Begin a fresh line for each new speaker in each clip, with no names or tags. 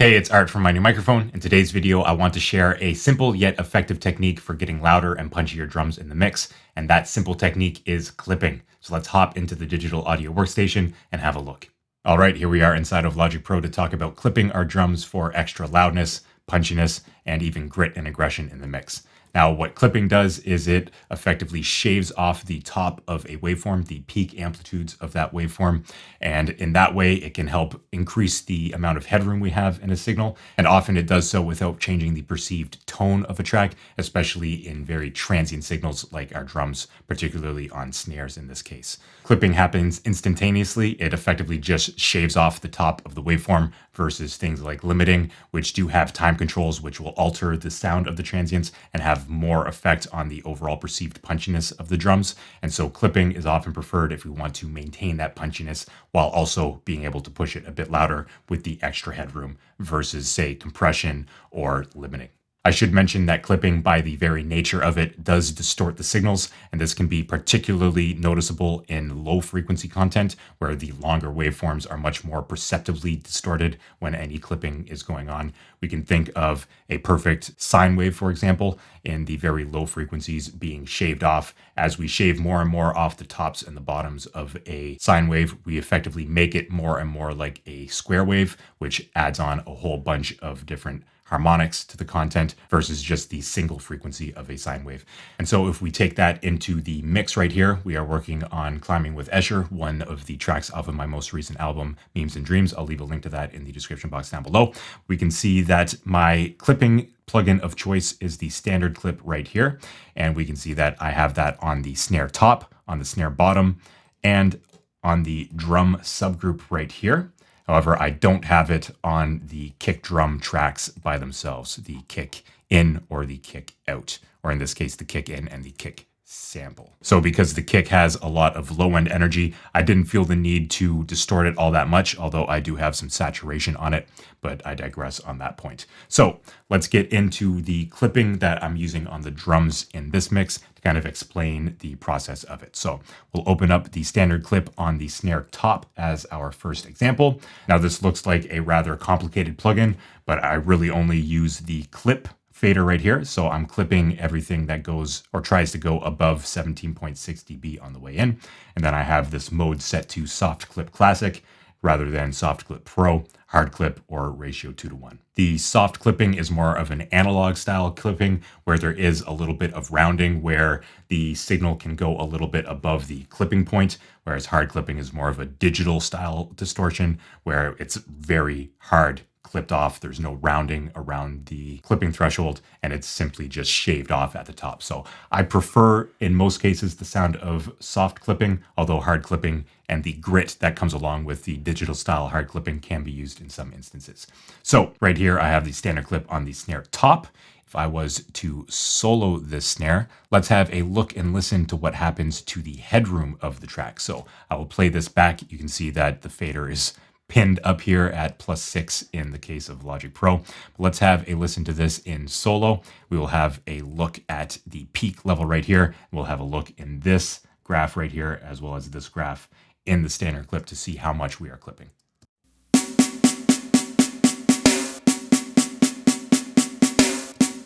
Hey, it's Art from My New Microphone. In today's video, I want to share a simple yet effective technique for getting louder and punchier drums in the mix, and that simple technique is clipping. So let's hop into the digital audio workstation and have a look. All right, here we are inside of Logic Pro to talk about clipping our drums for extra loudness, punchiness, and even grit and aggression in the mix. Now, what clipping does is it effectively shaves off the top of a waveform, the peak amplitudes of that waveform. And in that way, it can help increase the amount of headroom we have in a signal. And often it does so without changing the perceived tone of a track, especially in very transient signals like our drums, particularly on snares in this case. Clipping happens instantaneously. It effectively just shaves off the top of the waveform versus things like limiting, which do have time controls, which will alter the sound of the transients and have more effect on the overall perceived punchiness of the drums. And so clipping is often preferred if we want to maintain that punchiness while also being able to push it a bit louder with the extra headroom versus, say, compression or limiting. I should mention that clipping, by the very nature of it, does distort the signals, and this can be particularly noticeable in low frequency content where the longer waveforms are much more perceptibly distorted when any clipping is going on. We can think of a perfect sine wave, for example, in the very low frequencies being shaved off. As we shave more and more off the tops and the bottoms of a sine wave, we effectively make it more and more like a square wave, which adds on a whole bunch of different harmonics to the content versus just the single frequency of a sine wave. And so if we take that into the mix right here, we are working on Climbing with Escher, one of the tracks off of my most recent album, Memes and Dreams. I'll leave a link to that in the description box down below. We can see that my clipping plugin of choice is the standard clip right here. And we can see that I have that on the snare top, on the snare bottom, and on the drum subgroup right here. However, I don't have it on the kick drum tracks by themselves, the kick in or the kick out, or in this case, the kick in and the kick sample. So because the kick has a lot of low end energy, I didn't feel the need to distort it all that much, although I do have some saturation on it, but I digress on that point. So let's get into the clipping that I'm using on the drums in this mix to kind of explain the process of it. So we'll open up the standard clip on the snare top as our first example. Now this looks like a rather complicated plugin, but I really only use the clip fader right here. So I'm clipping everything that goes or tries to go above 17.6 dB on the way in. And then I have this mode set to Soft Clip Classic rather than Soft Clip Pro, Hard Clip, or ratio 2:1. The soft clipping is more of an analog style clipping where there is a little bit of rounding where the signal can go a little bit above the clipping point, whereas hard clipping is more of a digital style distortion where it's very hard clipped off. There's no rounding around the clipping threshold, and it's simply just shaved off at the top. So I prefer, in most cases, the sound of soft clipping, although hard clipping and the grit that comes along with the digital style hard clipping can be used in some instances. So right here, I have the standard clip on the snare top. If I was to solo this snare, let's have a look and listen to what happens to the headroom of the track. So I will play this back. You can see that the fader is pinned up here at +6 in the case of Logic Pro. But let's have a listen to this in solo. We will have a look at the peak level right here. We'll have a look in this graph right here, as well as this graph in the standard clip to see how much we are clipping.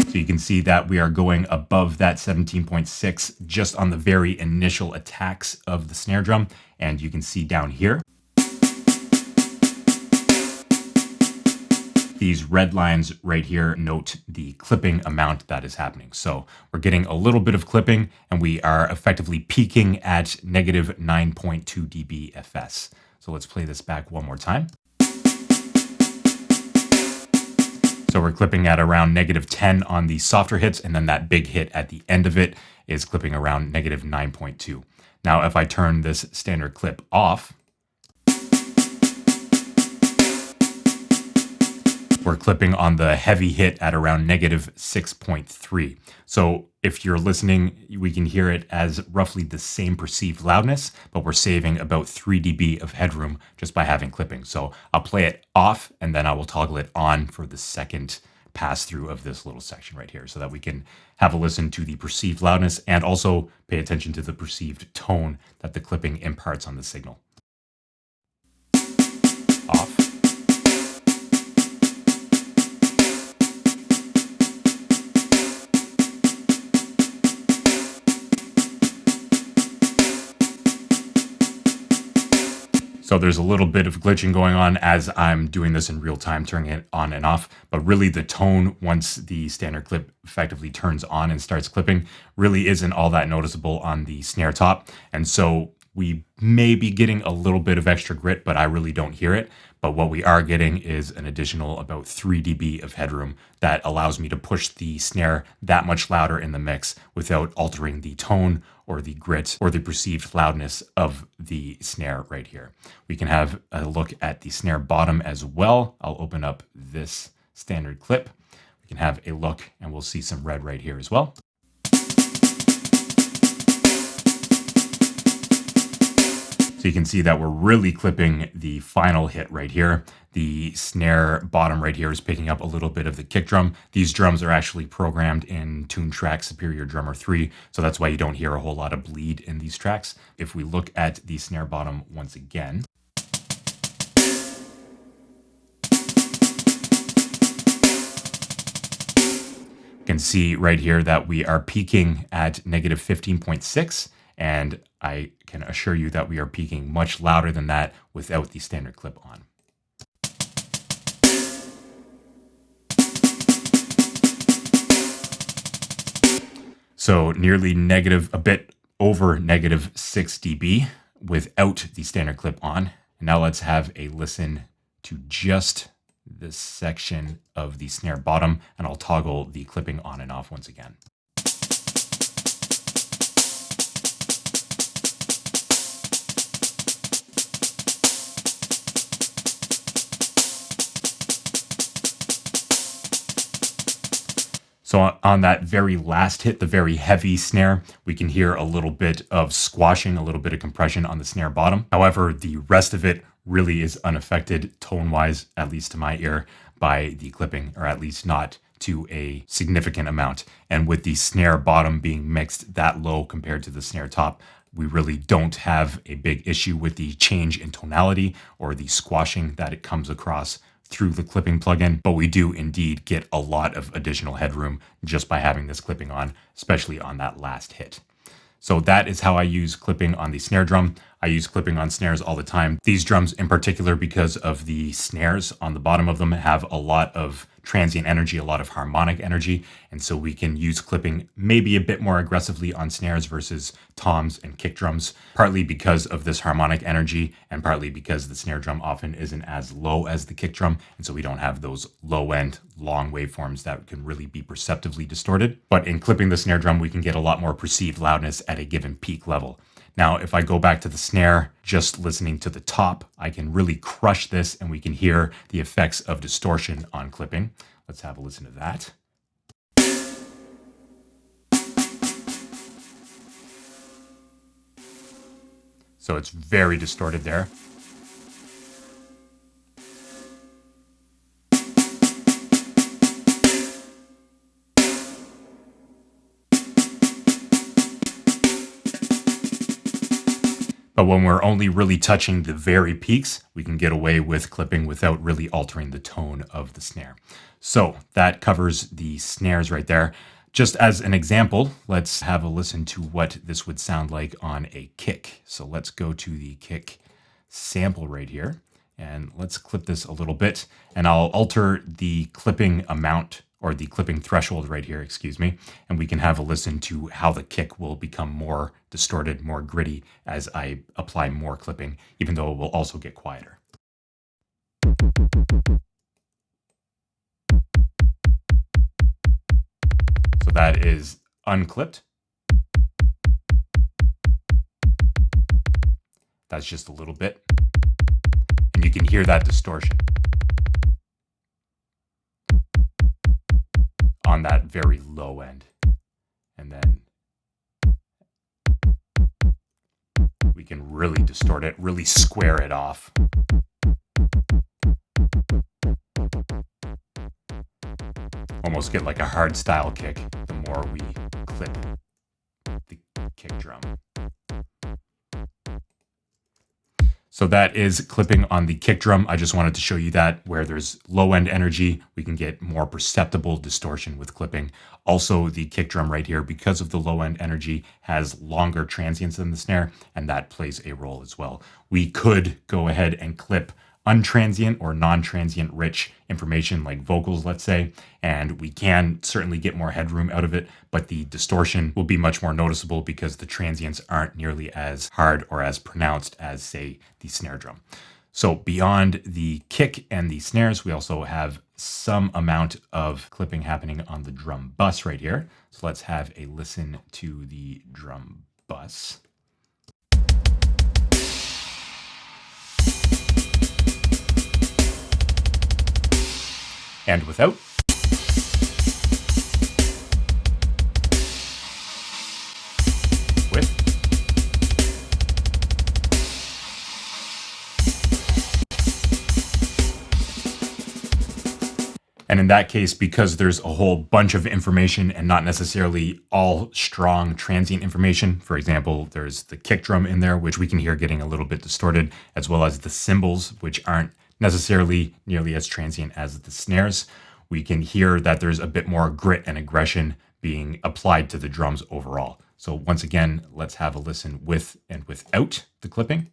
So you can see that we are going above that 17.6 just on the very initial attacks of the snare drum. And you can see down here, these red lines right here note the clipping amount that is happening. So we're getting a little bit of clipping and we are effectively peaking at negative 9.2 dB FS. So let's play this back one more time. So we're clipping at around negative 10 on the softer hits, and then that big hit at the end of it is clipping around negative 9.2. Now, if I turn this standard clip off, we're clipping on the heavy hit at around negative 6.3. So if you're listening, we can hear it as roughly the same perceived loudness, but we're saving about 3 dB of headroom just by having clipping. So I'll play it off and then I will toggle it on for the second pass through of this little section right here so that we can have a listen to the perceived loudness and also pay attention to the perceived tone that the clipping imparts on the signal. Off. So there's a little bit of glitching going on as I'm doing this in real time, turning it on and off. But really the tone, once the standard clip effectively turns on and starts clipping, really isn't all that noticeable on the snare top. And so we may be getting a little bit of extra grit, but I really don't hear it. But what we are getting is an additional about 3 dB of headroom that allows me to push the snare that much louder in the mix without altering the tone or the grit or the perceived loudness of the snare right here. We can have a look at the snare bottom as well. I'll open up this standard clip. We can have a look and we'll see some red right here as well. So you can see that we're really clipping the final hit right here. The snare bottom right here is picking up a little bit of the kick drum. These drums are actually programmed in Toontrack Superior Drummer 3, so that's why you don't hear a whole lot of bleed in these tracks. If we look at the snare bottom once again, you can see right here that we are peaking at negative 15.6, and I can assure you that we are peaking much louder than that without the standard clip on. So nearly negative, a bit over negative 6 dB without the standard clip on. And now let's have a listen to just this section of the snare bottom, and I'll toggle the clipping on and off once again. So on that very last hit, the very heavy snare, we can hear a little bit of squashing, a little bit of compression on the snare bottom. However, the rest of it really is unaffected tone-wise, at least to my ear, by the clipping, or at least not to a significant amount. And with the snare bottom being mixed that low compared to the snare top, we really don't have a big issue with the change in tonality or the squashing that it comes across through the clipping plugin, but we do indeed get a lot of additional headroom just by having this clipping on, especially on that last hit. So that is how I use clipping on the snare drum. I use clipping on snares all the time. These drums in particular, because of the snares on the bottom of them, have a lot of transient energy, a lot of harmonic energy. And so we can use clipping maybe a bit more aggressively on snares versus toms and kick drums, partly because of this harmonic energy and partly because the snare drum often isn't as low as the kick drum. And so we don't have those low end, long waveforms that can really be perceptively distorted. But in clipping the snare drum, we can get a lot more perceived loudness at a given peak level. Now, if I go back to the snare, just listening to the top, I can really crush this and we can hear the effects of distortion on clipping. Let's have a listen to that. So it's very distorted there. But when we're only really touching the very peaks, we can get away with clipping without really altering the tone of the snare. So that covers the snares right there. Just as an example, let's have a listen to what this would sound like on a kick. So let's go to the kick sample right here, and let's clip this a little bit, and I'll alter the clipping amount, or the clipping threshold right here, excuse me, and we can have a listen to how the kick will become more distorted, more gritty as I apply more clipping, even though it will also get quieter. So that is unclipped. That's just a little bit. And you can hear that distortion on that very low end. And then we can really distort it, really square it off. Almost get like a hard style kick the more we clip the kick drum. So So that is clipping on the kick drum. I just wanted to show you that where there's low end energy, we can get more perceptible distortion with clipping. Also, the kick drum right here, because of the low end energy, has longer transients than the snare, and that plays a role as well. We could go ahead and clip untransient or non-transient rich information like vocals, let's say, and we can certainly get more headroom out of it, but the distortion will be much more noticeable because the transients aren't nearly as hard or as pronounced as, say, the snare drum. So beyond the kick and the snares, we also have some amount of clipping happening on the drum bus right here. So let's have a listen to the drum bus. And without. With. And in that case, because there's a whole bunch of information and not necessarily all strong transient information, for example, there's the kick drum in there, which we can hear getting a little bit distorted, as well as the cymbals, which aren't necessarily nearly as transient as the snares. We can hear that there's a bit more grit and aggression being applied to the drums overall. So once again, let's have a listen with and without the clipping.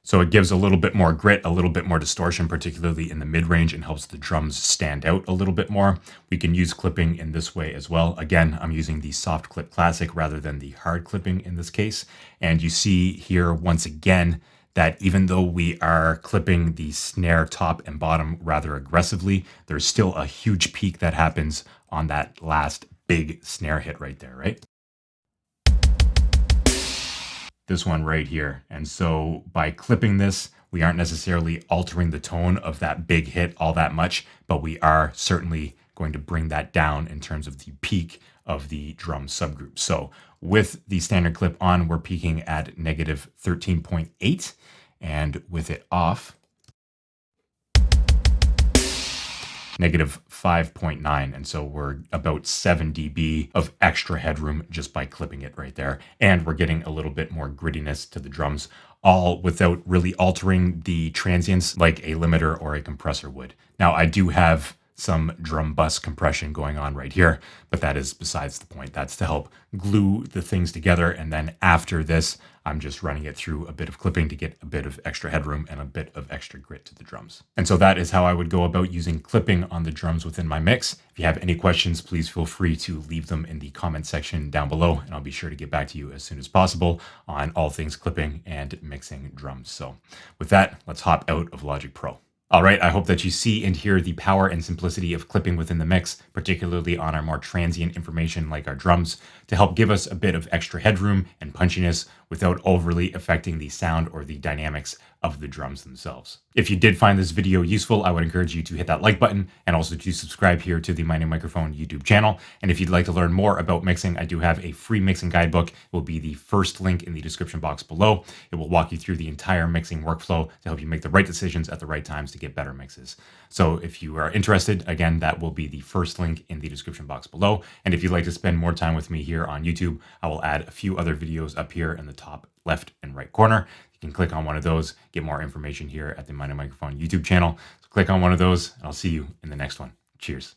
So it gives a little bit more grit, a little bit more distortion, particularly in the mid-range, and helps the drums stand out a little bit more. We can use clipping in this way as well. Again, I'm using the soft clip classic rather than the hard clipping in this case. And you see here once again that even though we are clipping the snare top and bottom rather aggressively, there's still a huge peak that happens on that last big snare hit right there, right? This one right here. And so by clipping this, we aren't necessarily altering the tone of that big hit all that much, but we are certainly going to bring that down in terms of the peak of the drum subgroup. So with the standard clip on, we're peaking at negative 13.8, and with it off, negative 5.9. And so we're about 7 dB of extra headroom just by clipping it right there. And we're getting a little bit more grittiness to the drums, all without really altering the transients like a limiter or a compressor would. Now, I do have some drum bus compression going on right here, but that is besides the point. That's to help glue the things together. And then after this, I'm just running it through a bit of clipping to get a bit of extra headroom and a bit of extra grit to the drums. And so that is how I would go about using clipping on the drums within my mix. If you have any questions, please feel free to leave them in the comment section down below, and I'll be sure to get back to you as soon as possible on all things clipping and mixing drums. So with that, let's hop out of Logic Pro. All right, I hope that you see and hear the power and simplicity of clipping within the mix, particularly on our more transient information like our drums, to help give us a bit of extra headroom and punchiness without overly affecting the sound or the dynamics of the drums themselves. If you did find this video useful, I would encourage you to hit that like button and also to subscribe here to the My New Microphone YouTube channel. And if you'd like to learn more about mixing, I do have a free mixing guidebook. It will be the first link in the description box below. It will walk you through the entire mixing workflow to help you make the right decisions at the right times to get better mixes. So if you are interested, again, that will be the first link in the description box below. And if you'd like to spend more time with me here on YouTube, I will add a few other videos up here in the top left and right corner. You can click on one of those, get more information here at the My New Microphone YouTube channel. So click on one of those, and I'll see you in the next one. Cheers.